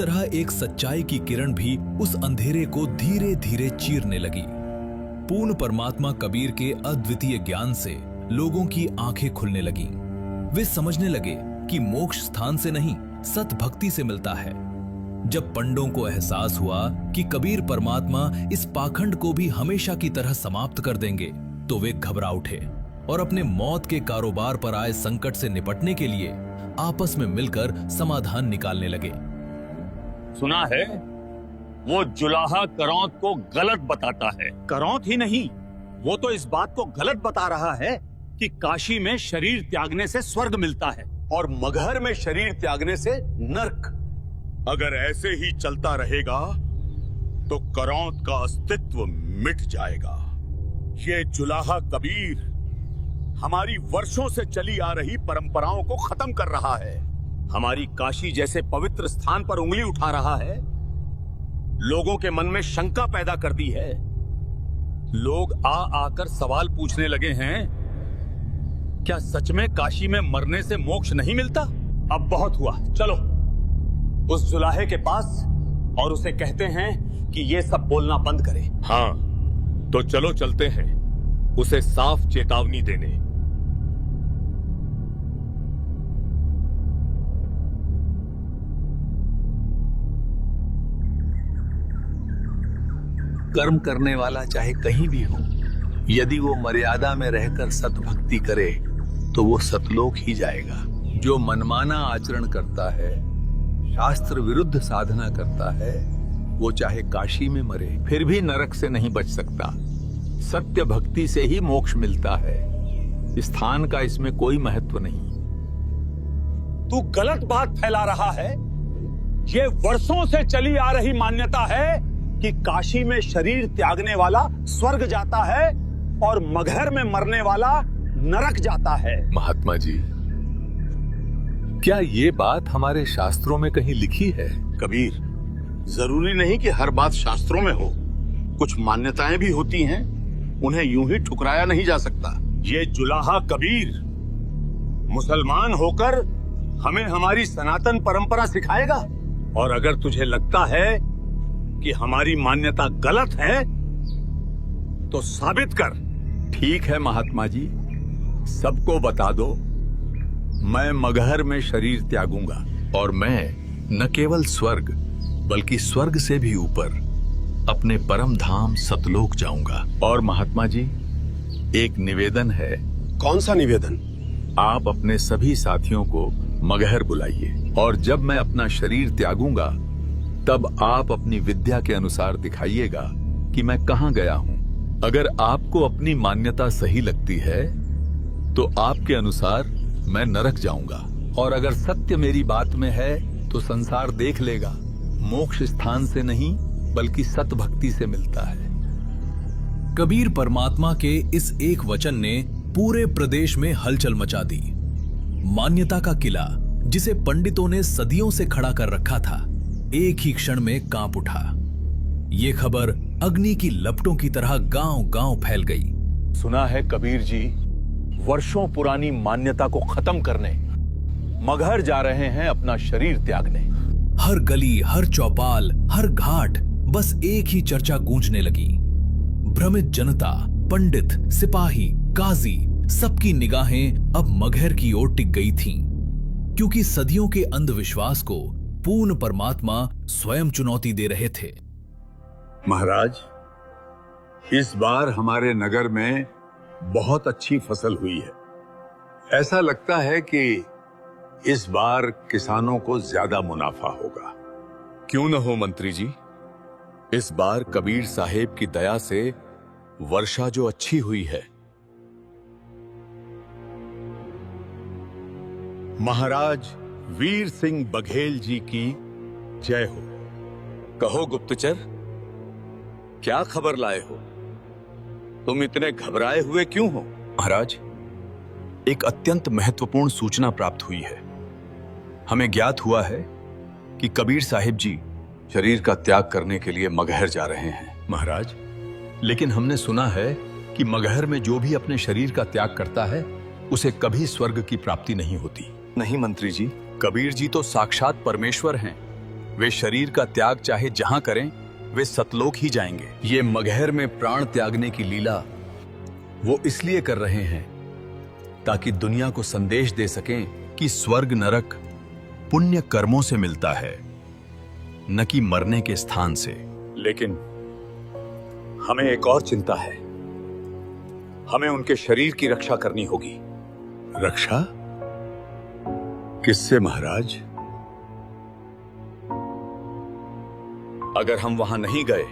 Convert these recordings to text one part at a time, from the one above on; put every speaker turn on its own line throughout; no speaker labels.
तरह एक सच्चाई की किरण भी उस अंधेरे को धीरे धीरे चीरने लगी। पूर्ण परमात्मा कबीर के अद्वितीय ज्ञान से लोगों की आंखें खुलने लगीं। वे समझने लगे कि मोक्ष स्थान से नहीं, सत भक्ति से मिलता है। जब पंडों को एहसास हुआ कि कबीर परमात्मा इस पाखंड को भी हमेशा की तरह समाप्त कर देंगे, तो वे घबरा उठे और अपने मौत के कारोबार पर आए संकट से निपटने के लिए आपस में मिलकर समाधान निकालने लगे।
सुना है वो जुलाहा करौंत को गलत बताता है।
करौंत ही नहीं, वो तो इस बात को गलत बता रहा है कि काशी में शरीर त्यागने से स्वर्ग मिलता है और मगहर में शरीर त्यागने से नर्क।
अगर ऐसे ही चलता रहेगा तो करौंत का अस्तित्व मिट जाएगा। ये जुलाहा कबीर हमारी वर्षों से चली आ रही परंपराओं को खत्म कर रहा है।
हमारी काशी जैसे पवित्र स्थान पर उंगली उठा रहा है। लोगों के मन में शंका पैदा कर दी है। लोग आकर सवाल पूछने लगे हैं, क्या सच में काशी में मरने से मोक्ष नहीं मिलता? अब बहुत हुआ, चलो उस जुलाहे के पास और उसे कहते हैं कि ये सब बोलना बंद करे।
हाँ, तो चलो चलते हैं उसे साफ चेतावनी देने।
कर्म करने वाला चाहे कहीं भी हो, यदि वो मर्यादा में रहकर सतभक्ति करे तो वो सतलोक ही जाएगा। जो मनमाना आचरण करता है, शास्त्र विरुद्ध साधना करता है, वो चाहे काशी में मरे फिर भी नरक से नहीं बच सकता। सत्य भक्ति से ही मोक्ष मिलता है। स्थान का इसमें कोई महत्व नहीं।
तू गलत बात फैला रहा है। ये वर्षों से चली आ रही मान्यता है कि काशी में शरीर त्यागने वाला स्वर्ग जाता है और मगहर में मरने वाला नरक जाता है।
महात्मा जी, क्या ये बात हमारे शास्त्रों में कहीं लिखी है?
कबीर, जरूरी नहीं कि हर बात शास्त्रों में हो। कुछ मान्यताएं भी होती हैं, उन्हें यूं ही ठुकराया नहीं जा सकता।
ये जुलाहा कबीर मुसलमान होकर हमें हमारी सनातन परंपरा सिखाएगा। और अगर तुझे लगता है कि हमारी मान्यता गलत है तो साबित कर।
ठीक है महात्मा जी, सबको बता दो, मैं मगहर में शरीर त्यागूंगा और मैं न केवल स्वर्ग बल्कि स्वर्ग से भी ऊपर अपने परम धाम सतलोक जाऊंगा। और महात्मा जी, एक निवेदन है।
कौन सा निवेदन?
आप अपने सभी साथियों को मगहर बुलाइए और जब मैं अपना शरीर त्यागूंगा तब आप अपनी विद्या के अनुसार दिखाइएगा कि मैं कहां गया हूं। अगर आपको अपनी मान्यता सही लगती है तो आपके अनुसार मैं नरक जाऊंगा, और अगर सत्य मेरी बात में है तो संसार देख लेगा मोक्ष स्थान से नहीं बल्कि सत भक्ति से मिलता है।
कबीर परमात्मा के इस एक वचन ने पूरे प्रदेश में हलचल मचा दी। मान्यता का किला, जिसे पंडितों ने सदियों से खड़ा कर रखा था, एक ही क्षण में कांप उठा। ये खबर अग्नि की लपटों की तरह गांव-गांव फैल गई।
सुना है कबीर जी वर्षों पुरानी मान्यता को खत्म करने मगहर जा रहे हैं अपना शरीर त्यागने।
हर गली, हर चौपाल, हर घाट बस एक ही चर्चा गूंजने लगी। भ्रमित जनता, पंडित, सिपाही, काजी, सबकी निगाहें अब मगहर की ओर टिक गई थीं, क्योंकि सदियों के अंधविश्वास को पूर्ण परमात्मा स्वयं चुनौती दे रहे थे।
महाराज, इस बार हमारे नगर में बहुत अच्छी फसल हुई है। ऐसा लगता है कि इस बार किसानों को ज्यादा मुनाफा होगा।
क्यों न हो मंत्री जी, इस बार कबीर साहेब की दया से वर्षा जो अच्छी हुई है।
महाराज वीर सिंह बघेल जी की जय हो।
कहो गुप्तचर, क्या खबर लाए हो? तुम इतने घबराए हुए क्यों हो?
महाराज, एक अत्यंत महत्वपूर्ण सूचना प्राप्त हुई है। हमें ज्ञात हुआ है कि कबीर साहिब जी शरीर का त्याग करने के लिए मगहर जा रहे हैं।
महाराज, लेकिन हमने सुना है कि मगहर में जो भी अपने शरीर का त्याग करता है उसे कभी स्वर्ग की प्राप्ति नहीं होती।
नहीं मंत्री जी, कबीर जी तो साक्षात परमेश्वर हैं। वे शरीर का त्याग चाहे जहां करें, वे सतलोक ही जाएंगे। ये मगहर में प्राण त्यागने की लीला वो इसलिए कर रहे हैं ताकि दुनिया को संदेश दे सकें कि स्वर्ग नरक पुण्य कर्मों से मिलता है, न कि मरने के स्थान से।
लेकिन हमें एक और चिंता है। हमें उनके शरीर की रक्षा करनी होगी।
रक्षा किससे महाराज?
अगर हम वहां नहीं गए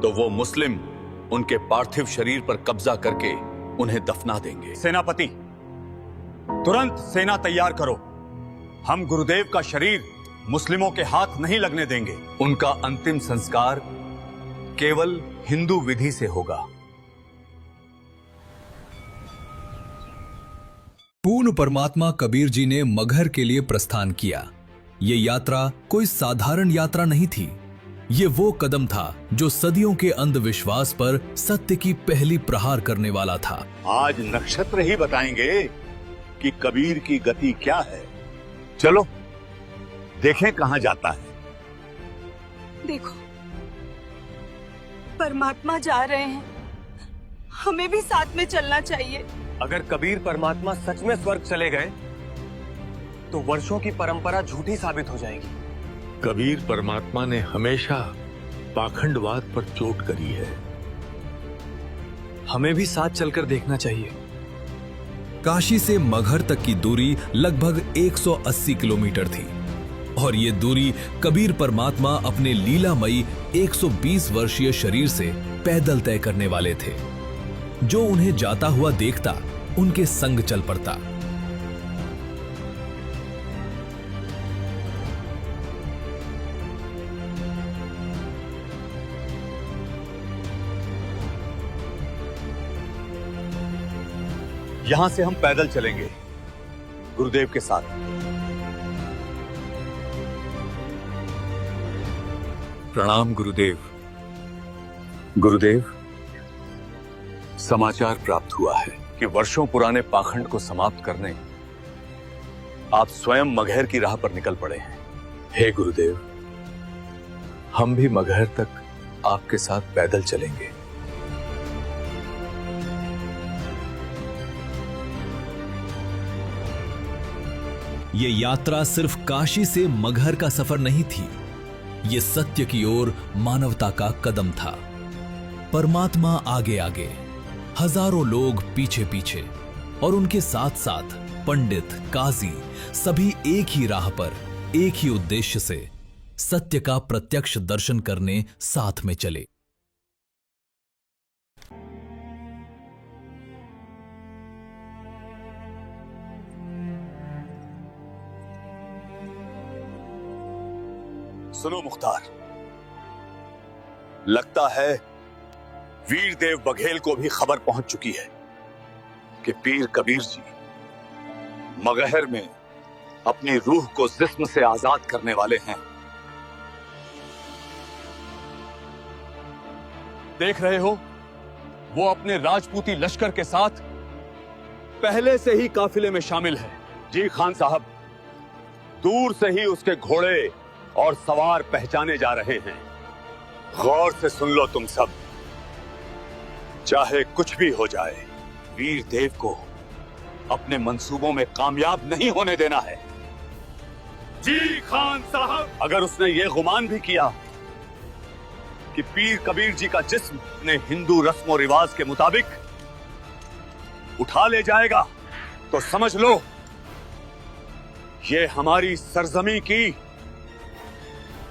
तो वो मुस्लिम उनके पार्थिव शरीर पर कब्जा करके उन्हें दफना देंगे।
सेनापति, तुरंत सेना तैयार करो। हम गुरुदेव का शरीर मुस्लिमों के हाथ नहीं लगने देंगे। उनका अंतिम संस्कार केवल हिंदू विधि से होगा।
पूर्ण परमात्मा कबीर जी ने मगहर के लिए प्रस्थान किया। ये यात्रा कोई साधारण यात्रा नहीं थी। ये वो कदम था जो सदियों के अंधविश्वास पर सत्य की पहली प्रहार करने वाला था।
आज नक्षत्र ही बताएंगे कि कबीर की गति क्या है। चलो देखें कहां जाता है।
देखो, परमात्मा जा रहे हैं, हमें भी साथ में चलना चाहिए।
अगर कबीर परमात्मा सच में स्वर्ग चले गए तो वर्षों की परंपरा झूठी साबित हो जाएगी।
कबीर परमात्मा ने हमेशा पाखंडवाद पर चोट करी है।
हमें भी साथ चलकर देखना चाहिए।
काशी से मगहर तक की दूरी लगभग 180 किलोमीटर थी और ये दूरी कबीर परमात्मा अपने लीलामयी 120 वर्षीय शरीर से पैदल तय करने वाले थे। जो उन्हें जाता हुआ देखता उनके संग चल पड़ता।
यहां से हम पैदल चलेंगे गुरुदेव के साथ।
प्रणाम गुरुदेव। गुरुदेव, समाचार प्राप्त हुआ है
कि वर्षों पुराने पाखंड को समाप्त करने आप स्वयं मगहर की राह पर निकल पड़े हैं।
हे गुरुदेव, हम भी मगहर तक आपके साथ पैदल चलेंगे।
ये यात्रा सिर्फ काशी से मगहर का सफर नहीं थी, ये सत्य की ओर मानवता का कदम था। परमात्मा आगे आगे, हजारों लोग पीछे पीछे और उनके साथ साथ पंडित, काजी सभी एक ही राह पर, एक ही उद्देश्य से सत्य का प्रत्यक्ष दर्शन करने साथ में चले।
सुनो मुख्तार, लगता है वीरदेव बघेल को भी खबर पहुंच चुकी है कि पीर कबीर जी मगहर में अपनी रूह को जिस्म से आजाद करने वाले हैं। देख रहे हो, वो अपने राजपूती लश्कर के साथ पहले से ही काफिले में शामिल है। जी खान साहब, दूर से ही उसके घोड़े और सवार पहचाने जा रहे हैं। गौर से सुन लो तुम सब, चाहे कुछ भी हो जाए, वीरदेव को अपने मंसूबों में कामयाब नहीं होने देना है। जी खान साहब, अगर उसने ये गुमान भी किया कि पीर कबीर जी का जिस्म अपने हिंदू रस्म और रिवाज के मुताबिक उठा ले जाएगा तो समझ लो ये हमारी सरजमी की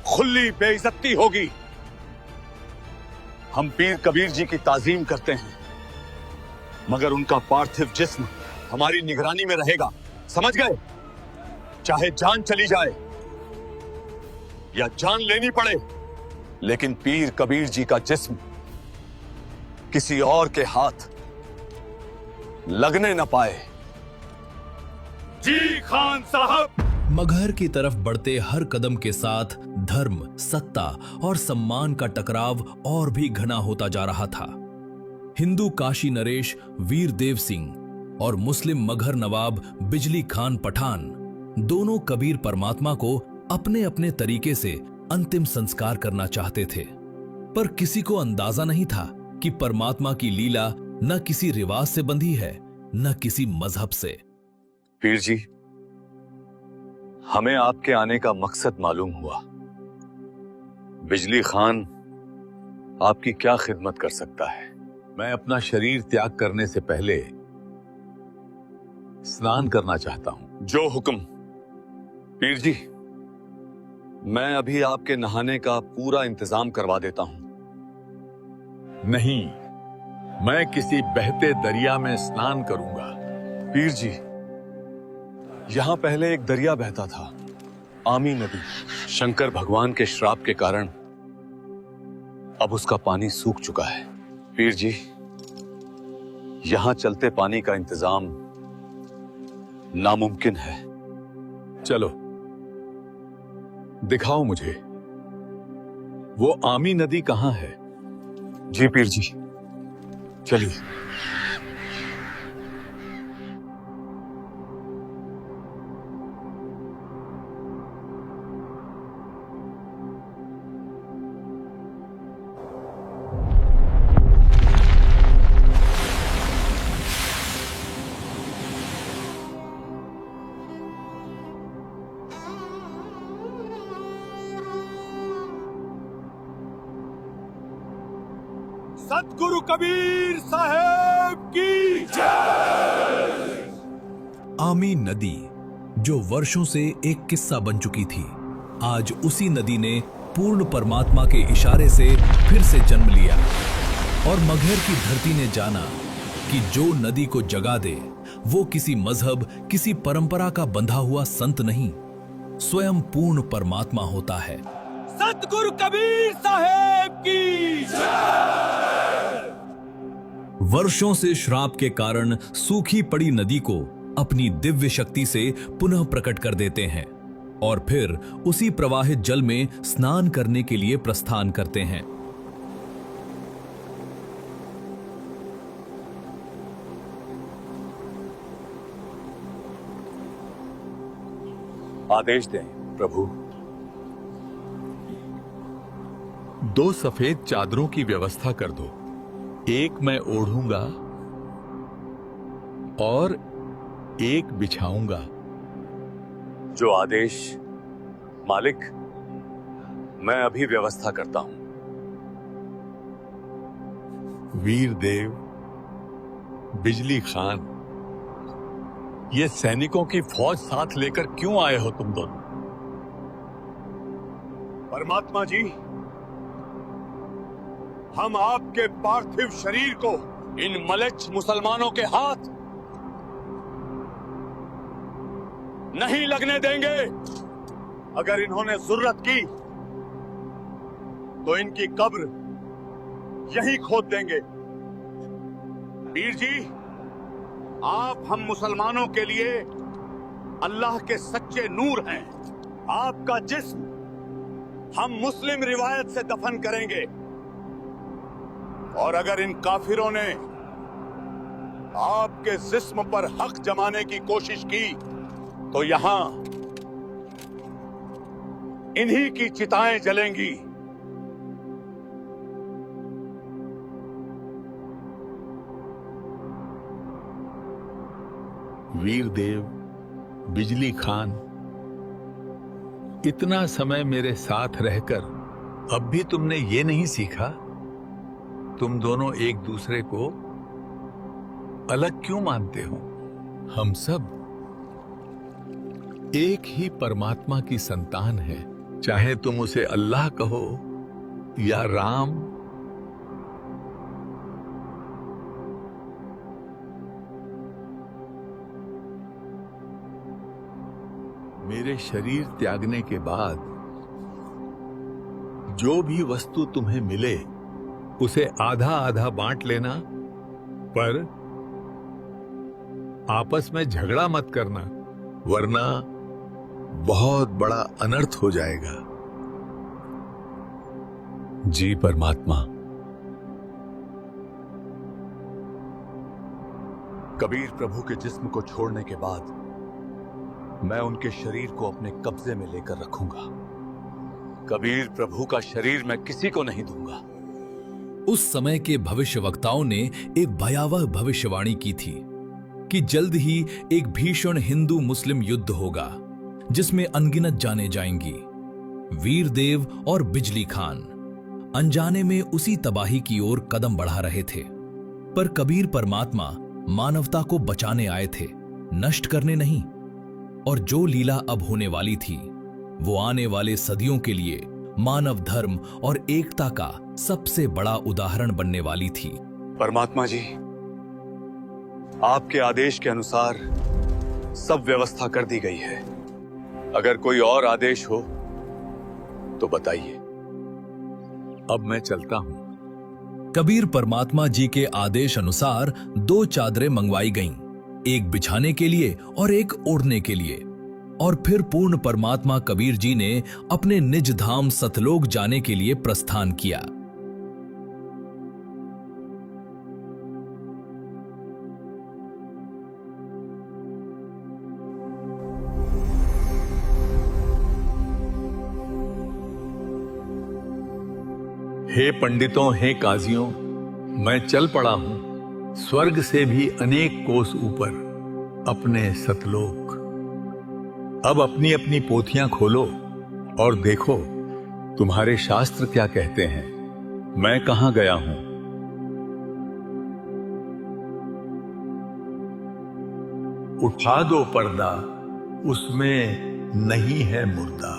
खुली बेइज्जती होगी। हम पीर कबीर जी की ताजीम करते हैं, मगर उनका पार्थिव जिस्म हमारी निगरानी में रहेगा, समझ गए? चाहे जान चली जाए या जान लेनी पड़े, लेकिन पीर कबीर जी का जिस्म किसी और के हाथ लगने न पाए। जी खान साहब।
मगहर की तरफ बढ़ते हर कदम के साथ धर्म, सत्ता और सम्मान का टकराव और भी घना होता जा रहा था। हिंदू काशी नरेश वीरदेव सिंह और मुस्लिम मगहर नवाब बिजली खान पठान दोनों कबीर परमात्मा को अपने अपने तरीके से अंतिम संस्कार करना चाहते थे, पर किसी को अंदाजा नहीं था कि परमात्मा की लीला न किसी रिवाज से बंधी है, न किसी मजहब से।
पीर जी, हमें आपके आने का मकसद मालूम हुआ। बिजली खान आपकी क्या खिदमत कर सकता है? मैं अपना शरीर त्याग करने से पहले स्नान करना चाहता हूं।
जो हुक्म।
पीर जी, मैं अभी आपके नहाने का पूरा इंतजाम करवा देता हूं।
नहीं, मैं किसी बहते दरिया में स्नान करूंगा।
पीर जी, यहां पहले एक दरिया बहता था, आमी नदी। शंकर भगवान के श्राप के कारण अब उसका पानी सूख चुका है। पीर जी, यहां चलते पानी का इंतजाम नामुमकिन है।
चलो, दिखाओ मुझे वो आमी नदी कहां है।
जी पीर जी, चलिए।
सतगुरु कबीर साहेब की जय।
आमी नदी, जो वर्षों से एक किस्सा बन चुकी थी, आज उसी नदी ने पूर्ण परमात्मा के इशारे से फिर से जन्म लिया। और मगहर की धरती ने जाना कि जो नदी को जगा दे वो किसी मजहब, किसी परंपरा का बंधा हुआ संत नहीं, स्वयं पूर्ण परमात्मा होता है।
सतगुरु कबीर साहेब की जय।
वर्षों से श्राप के कारण सूखी पड़ी नदी को अपनी दिव्य शक्ति से पुनः प्रकट कर देते हैं और फिर उसी प्रवाहित जल में स्नान करने के लिए प्रस्थान करते हैं।
आदेश दें प्रभु।
2 सफेद चादरों की व्यवस्था कर दो। एक मैं ओढ़ूंगा और एक बिछाऊंगा।
जो आदेश मालिक, मैं अभी व्यवस्था करता हूं।
वीर देव, बिजली खान,
ये सैनिकों की फौज साथ लेकर क्यों आए हो तुम दोनों?
परमात्मा जी, हम आपके पार्थिव शरीर को
इन मलेच्छ मुसलमानों के हाथ नहीं लगने देंगे।
अगर इन्होंने जुर्रत की तो इनकी कब्र यहीं खोद देंगे। वीर जी, आप हम मुसलमानों के लिए अल्लाह के सच्चे नूर हैं। आपका जिस्म हम मुस्लिम रिवायत से दफन करेंगे और अगर इन काफिरों ने आपके जिस्म पर हक जमाने की कोशिश की तो यहां इन्हीं की चिताएं जलेंगी।
वीर देव, बिजली खान, इतना समय मेरे साथ रहकर अब भी तुमने ये नहीं सीखा? तुम दोनों एक दूसरे को अलग क्यों मानते हो? हम सब एक ही परमात्मा की संतान है, चाहे तुम उसे अल्लाह कहो या राम। मेरे शरीर त्यागने के बाद जो भी वस्तु तुम्हें मिले उसे आधा आधा बांट लेना, पर आपस में झगड़ा मत करना, वरना बहुत बड़ा अनर्थ हो जाएगा।
जी परमात्मा।
कबीर प्रभु के जिस्म को छोड़ने के बाद
मैं उनके शरीर को अपने कब्जे में लेकर रखूंगा। कबीर प्रभु का शरीर मैं किसी को नहीं दूंगा।
उस समय के भविष्यवक्ताओं ने एक भयावह भविष्यवाणी की थी कि जल्द ही एक भीषण हिंदू मुस्लिम युद्ध होगा जिसमें अनगिनत जाने जाएंगी। वीरदेव और बिजली खान अनजाने में उसी तबाही की ओर कदम बढ़ा रहे थे, पर कबीर परमात्मा मानवता को बचाने आए थे, नष्ट करने नहीं। और जो लीला अब होने वाली थी वो आने वाले सदियों के लिए मानव धर्म और एकता का सबसे बड़ा उदाहरण बनने वाली थी।
परमात्मा जी, आपके आदेश के अनुसार सब व्यवस्था कर दी गई है। अगर कोई और आदेश हो तो बताइए।
अब मैं चलता हूं।
कबीर परमात्मा जी के आदेश अनुसार 2 चादरें मंगवाई गईं, एक बिछाने के लिए और एक ओढ़ने के लिए। और फिर पूर्ण परमात्मा कबीर जी ने अपने निज धाम सतलोक जाने के लिए प्रस्थान किया।
हे पंडितों, हे काजियों, मैं चल पड़ा हूं स्वर्ग से भी अनेक कोस ऊपर अपने सतलोक। अब अपनी अपनी पोथियां खोलो और देखो तुम्हारे शास्त्र क्या कहते हैं, मैं कहां गया हूं। उठा दो पर्दा, उसमें नहीं है मुर्दा।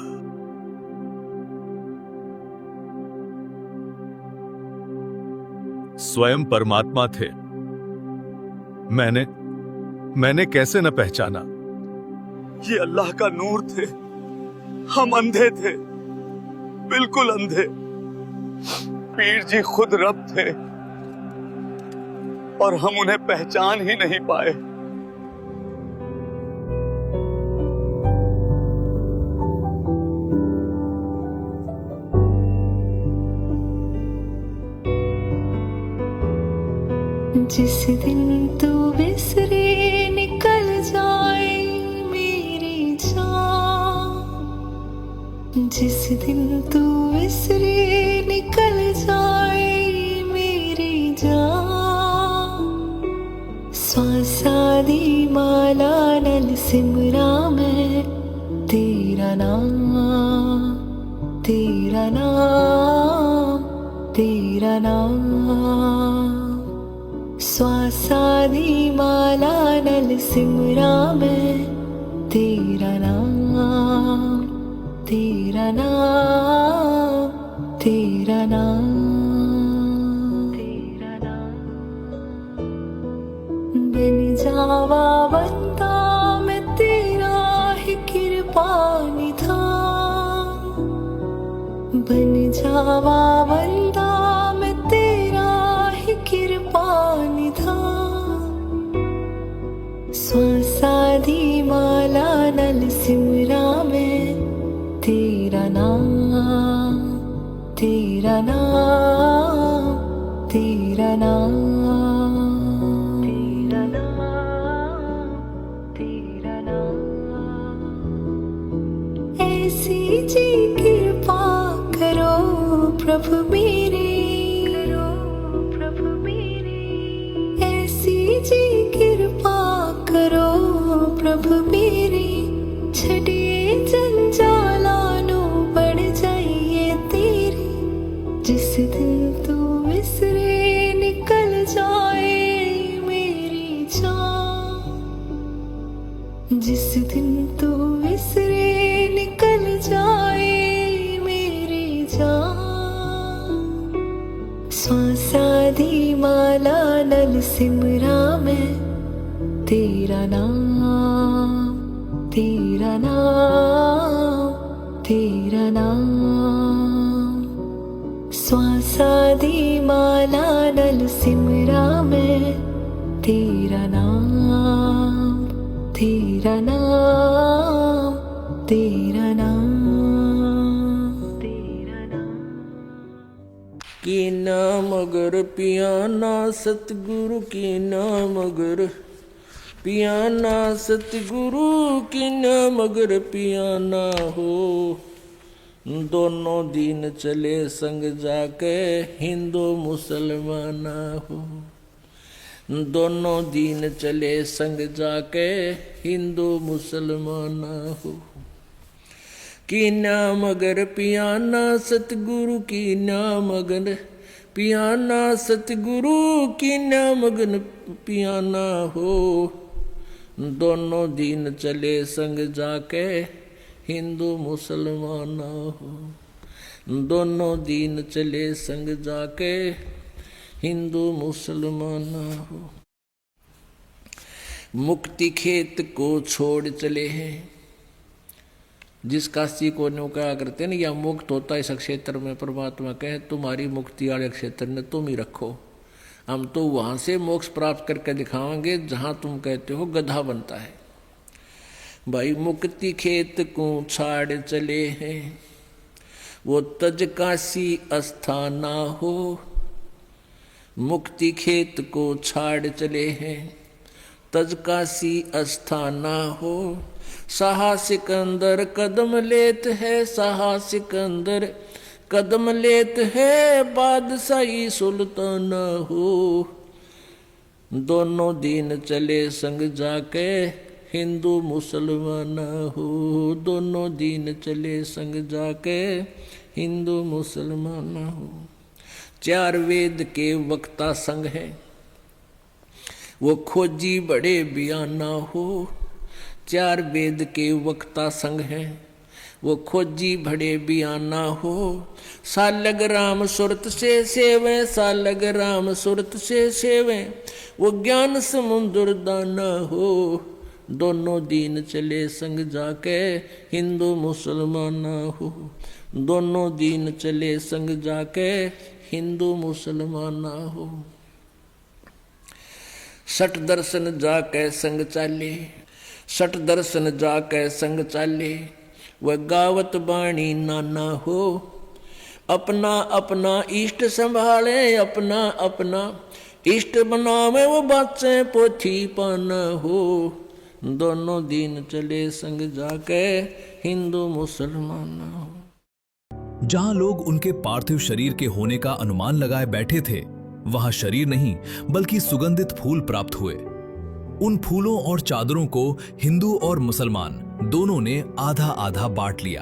स्वयं परमात्मा थे। मैंने कैसे न पहचाना। ये अल्लाह का नूर थे। हम अंधे थे, बिल्कुल अंधे। पीर जी खुद रब थे और हम उन्हें पहचान ही नहीं पाए।
जिस दिन तू बिसरे निकल जाए मेरी जान, जिस दिन तू बिसरे निकल जाए मेरी जान। श्वासा दी माला नल सिमरा मैं तेरा नाम, तेरा नाम, तेरा नाम। श्वासा दी माला नल सिमरा मैं तेरा नाम, तेरा नाम, तेरा नाम, तेरा नाम। बन जावा बंदा मैं तेरा ही कृपा निधान, बन जावा बंदा मैं तेरा ही कृपा निधान। श्वासा दी माला नल सिमरा मैं तेरा नाम, तेरा नाम, तेरा नाम, तेरा नाम, तेरा नाम। ऐसी जी कृपा करो प्रभु मेरे, जी कृपा करो प्रभु मेरी। छड़िए जंजालानो बढ़ जाइए तेरी। जिस दिन तू बिसरे निकल जाए मेरी जान, जिस दिन तू बिसरे निकल जाए मेरी जान। श्वासा दी माला नल सिमरा मैं तेरा नाम, तेरा नाम, तेरा नाम। श्वासा दी माला नल सिमरा मैं तेरा नाम, तेरा नाम, तेरा नाम, तेरा नाम।
के नाम अगर पियाना सतगुरु के नाम अगर पियाना सतगुरु की न मगर पियाना हो। दोनों दीन चले संग जाके हिंदू मुसलमाना हो। दोनों दीन चले संग जाके हिंदू मुसलमाना हो। की नाम मगर पियाना सतगुरु की नाम मगन पियाना सतगुरु की नाम मगन पियाना हो। दोनों दीन चले संग जाके हिंदू मुसलमाना हो। दोनों दीन चले संग जाके हिंदू मुसलमाना हो। मुक्ति खेत को छोड़ चले हैं। जिस काशी को न्यू कहा करते हैं ना, या मुक्त होता है इस क्षेत्र में, परमात्मा कहे तुम्हारी मुक्ति वाले क्षेत्र ने तुम ही रखो। हम तो वहां से मोक्ष प्राप्त करके दिखाएंगे जहां तुम कहते हो गधा बनता है। भाई मुक्ति खेत को छाड़ चले हैं, वो तज काशी अस्थाना हो। मुक्ति खेत को छाड़ चले हैं, तज काशी अस्थाना हो। साहा सिकंदर कदम लेत है, साहा सिकंदर कदम लेत है, बादशाही सुल्ताना हो। दोनों दीन चले संग जाके हिंदू मुसलमाना हो। दोनों दीन चले संग जाके हिंदू मुसलमाना हो। चार वेद के वक्ता संग है, वो खोजी बड़े बयाना हो। चार वेद के वक्ता संग है, वो खोजी बड़े बयाना हो। सालग राम सुरत से सेवे, सालग राम सुरत से सेवे, वो ज्ञान समुद्र दाना हो। दोनों दीन चले संग जाके हिंदू मुसलमाना हो। दोनों दीन चले संग जाके हिंदू मुसलमाना हो। सठ दर्शन जाके संग चाले, सठ दर्शन जाके संग चाले, वह गावत बाणी नाना हो। अपना अपना इष्ट संभाले, अपना अपना इष्ट बनावे, वो बाचे पोथी पाना हो। दोनों दीन चले संग जाके हिंदू मुसलमाना हो।
जहां लोग उनके पार्थिव शरीर के होने का अनुमान लगाए बैठे थे, वहां शरीर नहीं बल्कि सुगंधित फूल प्राप्त हुए। उन फूलों और चादरों को हिंदू और मुसलमान दोनों ने आधा आधा बांट लिया।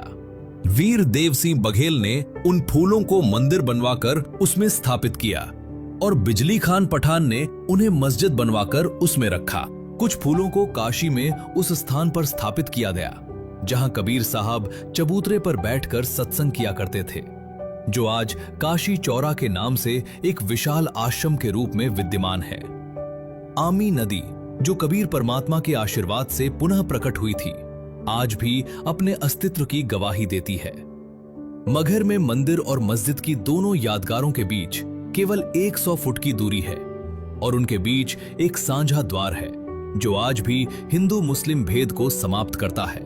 वीर देव सिंह बघेल ने उन फूलों को मंदिर बनवाकर उसमें स्थापित किया और बिजली खान पठान ने उन्हें मस्जिद बनवाकर उसमें रखा। कुछ फूलों को काशी में उस स्थान पर स्थापित किया गया जहां कबीर साहब चबूतरे पर बैठकर सत्संग किया करते थे, जो आज काशी चौरा के नाम से एक विशाल आश्रम के रूप में विद्यमान है। आमी नदी, जो कबीर परमात्मा के आशीर्वाद से पुनः प्रकट हुई थी, आज भी अपने अस्तित्व की गवाही देती है। मगहर में मंदिर और मस्जिद की दोनों यादगारों के बीच केवल 100 फुट की दूरी है और उनके बीच एक साझा द्वार है जो आज भी हिंदू मुस्लिम भेद को समाप्त करता है।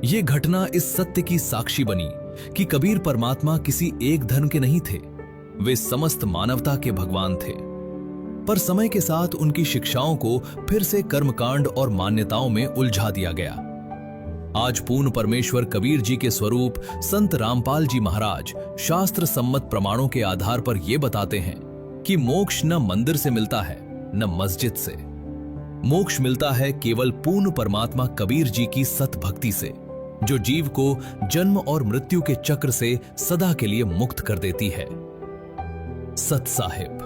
यह घटना इस सत्य की साक्षी बनी कि कबीर परमात्मा किसी एक धर्म के नहीं थे, वे समस्त मानवता के भगवान थे। पर समय के साथ उनकी शिक्षाओं को फिर से कर्मकांड और मान्यताओं में उलझा दिया गया। आज पूर्ण परमेश्वर कबीर जी के स्वरूप संत रामपाल जी महाराज शास्त्र सम्मत प्रमाणों के आधार पर यह बताते हैं कि मोक्ष न मंदिर से मिलता है न मस्जिद से। मोक्ष मिलता है केवल पूर्ण परमात्मा कबीर जी की सत भक्ति से, जो जीव को जन्म और मृत्यु के चक्र से सदा के लिए मुक्त कर देती है। सत साहिब।